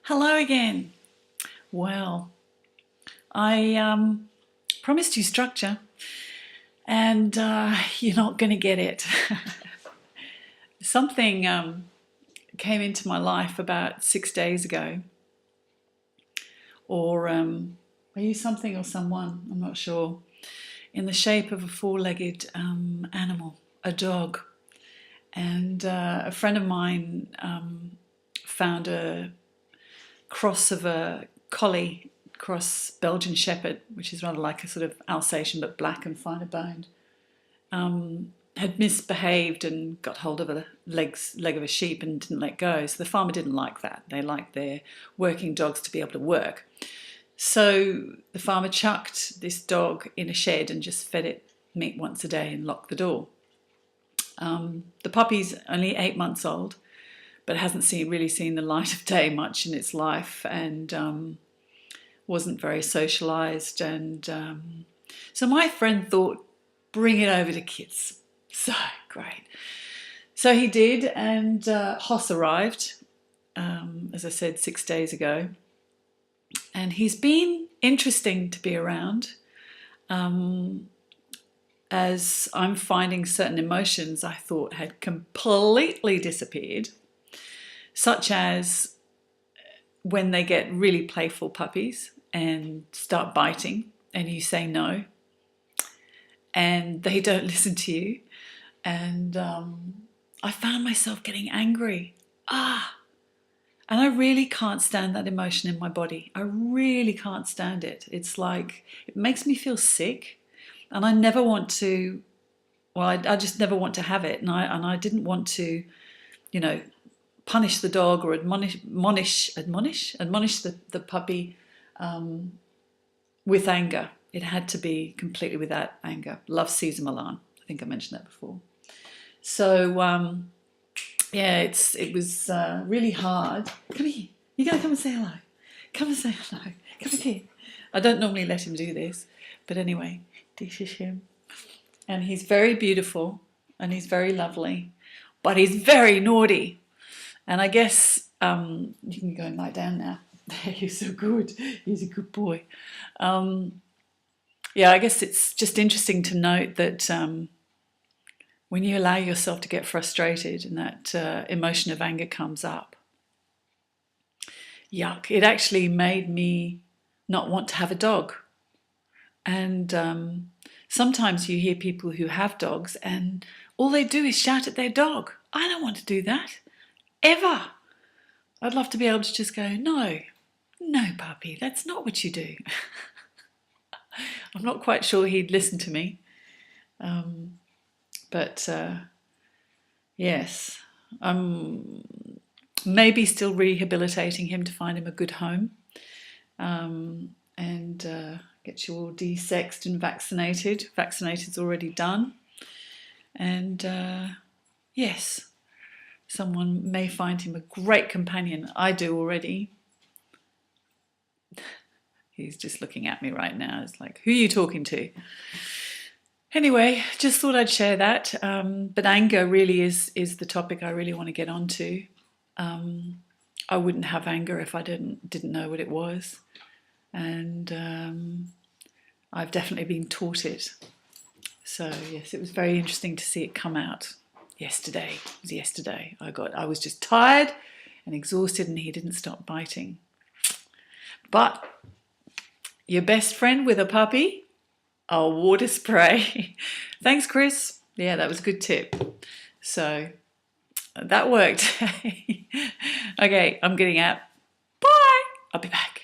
Hello again. Well, I promised you structure and you're not going to get it. Something came into my life about 6 days ago, or are you something or someone? I'm not sure. In the shape of a four-legged animal, a dog. And a friend of mine found a cross of a collie, cross Belgian Shepherd, which is rather like a sort of Alsatian but black and finer boned, had misbehaved and got hold of a leg of a sheep and didn't let go. So the farmer didn't like that. They like their working dogs to be able to work. So the farmer chucked this dog in a shed and just fed it meat once a day and locked the door. The puppy's only 8 months old, but hasn't really seen the light of day much in its life, and wasn't very socialised. And so my friend thought, bring it over to kids. So great. So he did, and Hoss arrived, as I said, 6 days ago. And he's been interesting to be around, as I'm finding certain emotions I thought had completely disappeared, such as when they get really playful puppies and start biting and you say no and they don't listen to you. And I found myself getting angry. And I really can't stand that emotion in my body. I really can't stand it. It's like, it makes me feel sick, and I never want to, well, I just never want to have it. And I didn't want to, punish the dog or admonish the puppy with anger. It had to be completely without anger. Love Caesar Milan. I think I mentioned that before. So yeah, it was really hard. Come here. You're going to come and say hello. Come and say hello. Come here. I don't normally let him do this, but anyway, this is him. And he's very beautiful and he's very lovely, but he's very naughty. And I guess you can go and lie down now. You're so good. He's a good boy. Yeah, I guess it's just interesting to note that when you allow yourself to get frustrated and that emotion of anger comes up, yuck, it actually made me not want to have a dog. And sometimes you hear people who have dogs and all they do is shout at their dog. I don't want to do that. Ever. I'd love to be able to just go, no, puppy, that's not what you do. I'm not quite sure he'd listen to me. But yes, I'm maybe still rehabilitating him to find him a good home, and get you all de-sexed and vaccinated. Vaccinated's already done. And yes, someone may find him a great companion. I do already. He's just looking at me right now. It's like, who are you talking to? Anyway, just thought I'd share that. But anger really is the topic I really want to get onto. I wouldn't have anger if I didn't know what it was. And I've definitely been taught it. So yes, it was very interesting to see it come out yesterday. It was yesterday. I was just tired and exhausted, and he didn't stop biting. But your best friend with a puppy? A water spray. Thanks, Chris. Yeah, that was a good tip. So that worked. Okay, I'm getting out. Bye. I'll be back.